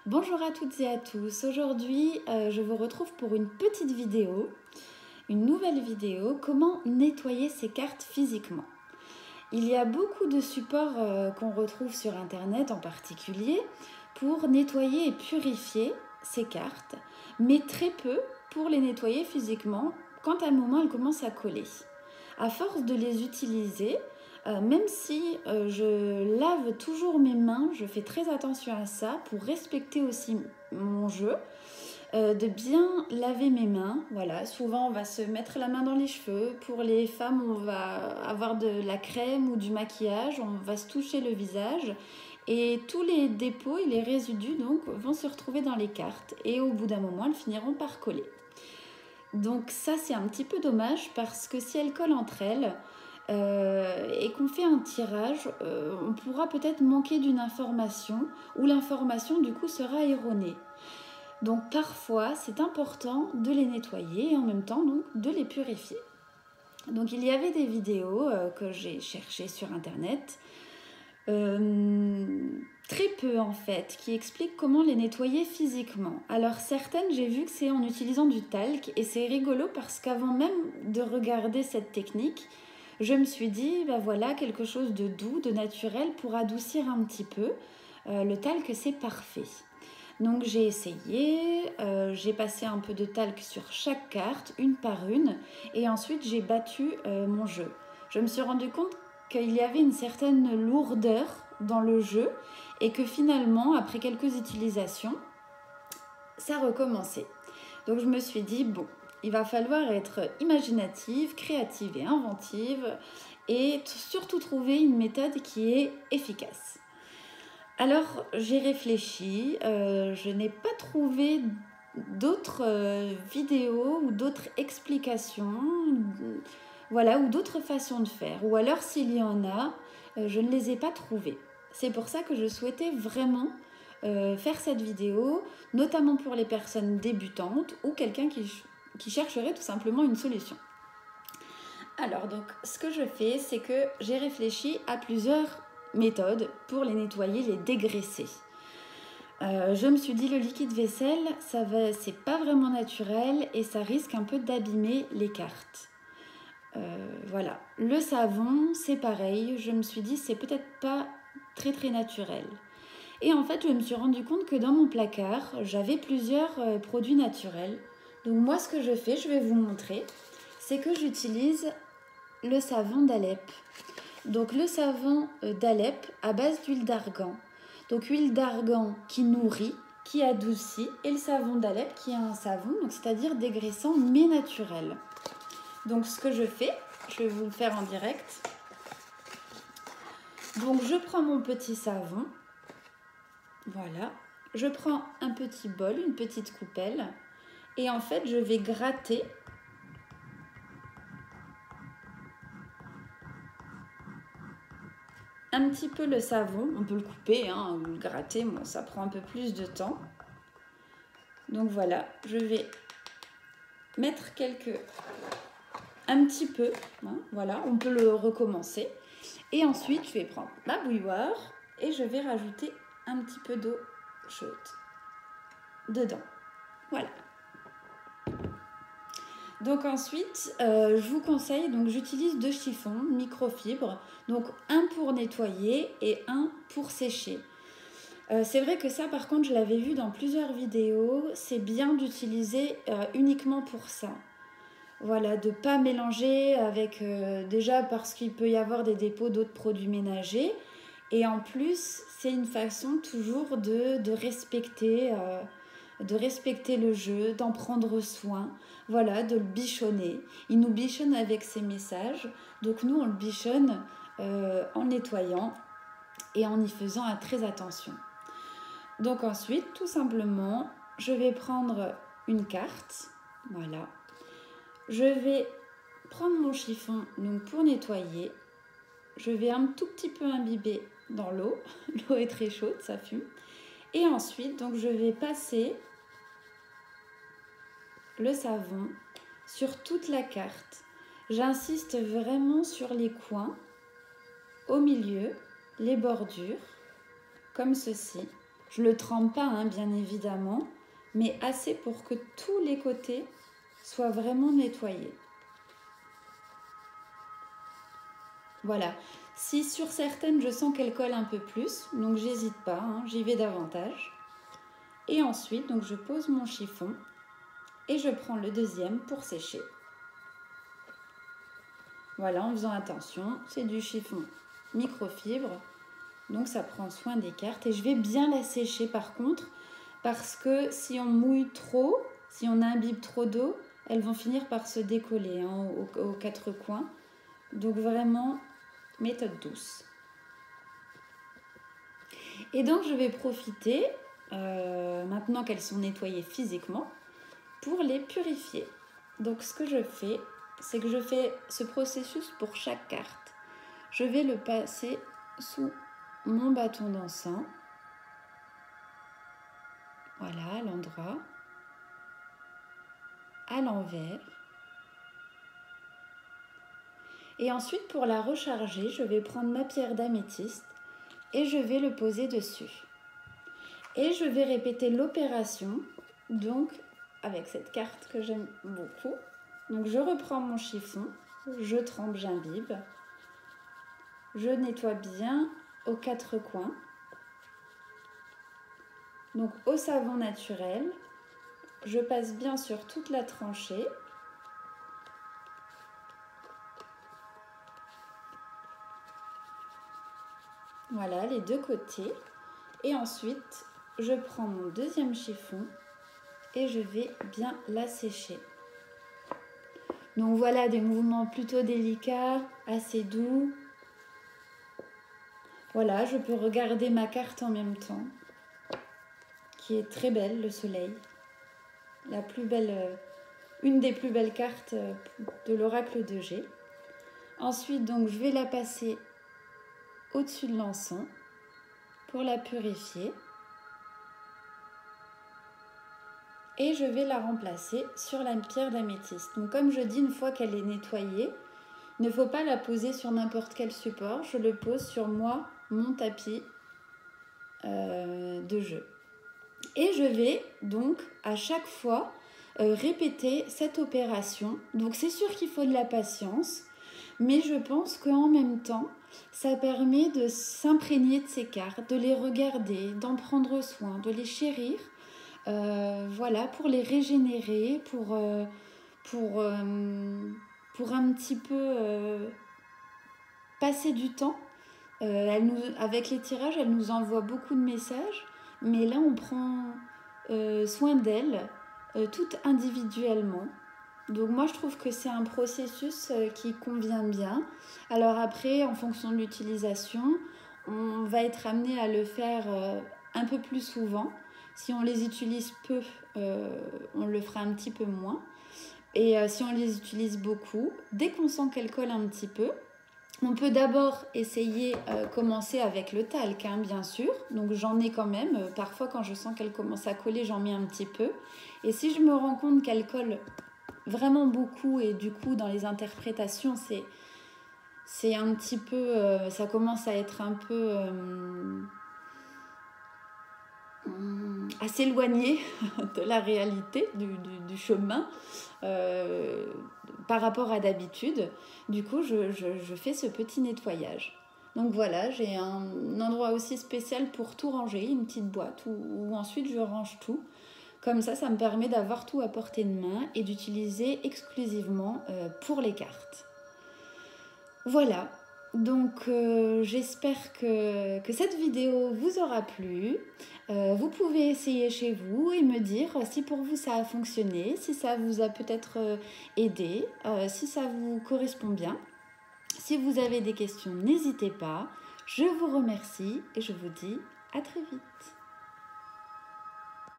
Bonjour à toutes et à tous. Aujourd'hui, je vous retrouve pour une petite vidéo, une nouvelle vidéo, comment nettoyer ses cartes physiquement. Il y a beaucoup de supports qu'on retrouve sur Internet en particulier pour nettoyer et purifier ces cartes, mais très peu pour les nettoyer physiquement quand à un moment elles commencent à coller. À force de les utiliser, même si je lave toujours mes mains, je fais très attention à ça pour respecter aussi mon jeu, de bien laver mes mains. Voilà, souvent on va se mettre la main dans les cheveux. Pour les femmes, on va avoir de la crème ou du maquillage, on va se toucher le visage. Et tous les dépôts et les résidus donc, vont se retrouver dans les cartes. Et au bout d'un moment, elles finiront par coller. Donc ça, c'est un petit peu dommage parce que si elles collent entre elles, et qu'on fait un tirage, on pourra peut-être manquer d'une information ou l'information du coup sera erronée. Donc parfois c'est important de les nettoyer et en même temps donc de les purifier. Donc il y avait des vidéos que j'ai cherchées sur internet, très peu en fait, qui expliquent comment les nettoyer physiquement. Alors certaines, j'ai vu que c'est en utilisant du talc et c'est rigolo parce qu'avant même de regarder cette technique, je me suis dit, bah voilà, quelque chose de doux, de naturel pour adoucir un petit peu. Le talc, c'est parfait. Donc j'ai essayé, j'ai passé un peu de talc sur chaque carte, une par une, et ensuite j'ai battu mon jeu. Je me suis rendu compte qu'il y avait une certaine lourdeur dans le jeu et que finalement, après quelques utilisations, ça recommençait. Donc je me suis dit, bon, il va falloir être imaginative, créative et inventive et surtout trouver une méthode qui est efficace. Alors j'ai réfléchi, je n'ai pas trouvé d'autres vidéos ou d'autres explications, voilà, ou d'autres façons de faire. Ou alors s'il y en a, je ne les ai pas trouvées. C'est pour ça que je souhaitais vraiment faire cette vidéo, notamment pour les personnes débutantes ou quelqu'un qui chercherait tout simplement une solution. Alors donc ce que je fais, c'est que j'ai réfléchi à plusieurs méthodes pour les nettoyer, les dégraisser. Je me suis dit le liquide vaisselle, c'est pas vraiment naturel et ça risque un peu d'abîmer les cartes. Voilà. Le savon, c'est pareil. Je me suis dit c'est peut-être pas très très naturel. Et en fait, je me suis rendu compte que dans mon placard, j'avais plusieurs produits naturels. Donc moi, ce que je fais, je vais vous montrer, c'est que j'utilise le savon d'Alep. Donc le savon d'Alep à base d'huile d'argan. Donc huile d'argan qui nourrit, qui adoucit, et le savon d'Alep qui est un savon, donc c'est-à-dire dégraissant mais naturel. Donc ce que je fais, je vais vous le faire en direct. Donc je prends mon petit savon, voilà. Je prends un petit bol, une petite coupelle, et en fait je vais gratter un petit peu le savon. On peut le couper, hein, ou le gratter, bon, ça prend un peu plus de temps. Donc voilà, je vais mettre un petit peu, hein, voilà, on peut le recommencer. Et ensuite, je vais prendre ma bouilloire et je vais rajouter un petit peu d'eau chaude dedans. Voilà. Donc ensuite, je vous conseille, donc j'utilise 2 chiffons microfibre, donc un pour nettoyer et un pour sécher. C'est vrai que ça, par contre, je l'avais vu dans plusieurs vidéos, c'est bien d'utiliser uniquement pour ça. Voilà, de ne pas mélanger avec, déjà parce qu'il peut y avoir des dépôts d'autres produits ménagers, et en plus, c'est une façon toujours de respecter le jeu, d'en prendre soin, voilà, de le bichonner. Il nous bichonne avec ses messages, donc nous on le bichonne en nettoyant et en y faisant très attention. Donc ensuite, tout simplement, je vais prendre une carte, voilà. Je vais prendre mon chiffon donc pour nettoyer. Je vais un tout petit peu imbiber dans l'eau. L'eau est très chaude, ça fume. Et ensuite, donc, je vais passer le savon sur toute la carte. J'insiste vraiment sur les coins, au milieu, les bordures, comme ceci. Je ne le trempe pas, hein, bien évidemment, mais assez pour que tous les côtés soient vraiment nettoyés. Voilà. Si sur certaines, je sens qu'elles collent un peu plus, donc j'hésite pas, hein, j'y vais davantage. Et ensuite, donc je pose mon chiffon et je prends le deuxième pour sécher. Voilà, en faisant attention, c'est du chiffon microfibre, donc ça prend soin des cartes. Et je vais bien la sécher par contre, parce que si on mouille trop, si on imbibe trop d'eau, elles vont finir par se décoller, hein, aux quatre coins. Donc vraiment, méthode douce. Et donc je vais profiter, maintenant qu'elles sont nettoyées physiquement, pour les purifier. Donc ce que je fais, c'est que je fais ce processus pour chaque carte. Je vais le passer sous mon bâton d'encens. Voilà, à l'endroit, à l'envers. Et ensuite, pour la recharger, je vais prendre ma pierre d'améthyste et je vais le poser dessus. Et je vais répéter l'opération, donc avec cette carte que j'aime beaucoup. Donc je reprends mon chiffon, je trempe, j'imbibe. Je nettoie bien aux quatre coins. Donc au savon naturel, je passe bien sur toute la tranchée. Voilà, les deux côtés. Et ensuite, je prends mon deuxième chiffon et je vais bien la sécher. Donc voilà, des mouvements plutôt délicats, assez doux. Voilà, je peux regarder ma carte en même temps, qui est très belle, le soleil. La plus belle, une des plus belles cartes de l'oracle de G. Ensuite, donc, je vais la passer au-dessus de l'encens pour la purifier. Et je vais la remplacer sur la pierre d'améthyste. Donc comme je dis, une fois qu'elle est nettoyée, il ne faut pas la poser sur n'importe quel support. Je le pose sur moi, mon tapis de jeu. Et je vais donc à chaque fois répéter cette opération. Donc c'est sûr qu'il faut de la patience, mais je pense qu'en même temps, ça permet de s'imprégner de ces cartes, de les regarder, d'en prendre soin, de les chérir. Voilà, pour les régénérer, pour un petit peu passer du temps. Avec les tirages, elle nous envoie beaucoup de messages, mais là on prend soin d'elles, toutes individuellement. Donc moi je trouve que c'est un processus qui convient bien. Alors après, en fonction de l'utilisation, on va être amené à le faire un peu plus souvent. Si on les utilise peu, on le fera un petit peu moins. Et si on les utilise beaucoup, dès qu'on sent qu'elles collent un petit peu, on peut d'abord essayer commencer avec le talc, hein, bien sûr. Donc j'en ai quand même. Parfois quand je sens qu'elle commence à coller, j'en mets un petit peu. Et si je me rends compte qu'elle colle vraiment beaucoup et du coup dans les interprétations, c'est un petit peu... ça commence à être un peu... à s'éloigner de la réalité, du chemin par rapport à d'habitude. Du coup, je fais ce petit nettoyage. Donc voilà, j'ai un endroit aussi spécial pour tout ranger, une petite boîte où ensuite je range tout. Comme ça me permet d'avoir tout à portée de main et d'utiliser exclusivement pour les cartes. Voilà. Donc j'espère que cette vidéo vous aura plu. Vous pouvez essayer chez vous et me dire si pour vous ça a fonctionné, si ça vous a peut-être aidé, si ça vous correspond bien. Si vous avez des questions, n'hésitez pas. Je vous remercie et je vous dis à très vite.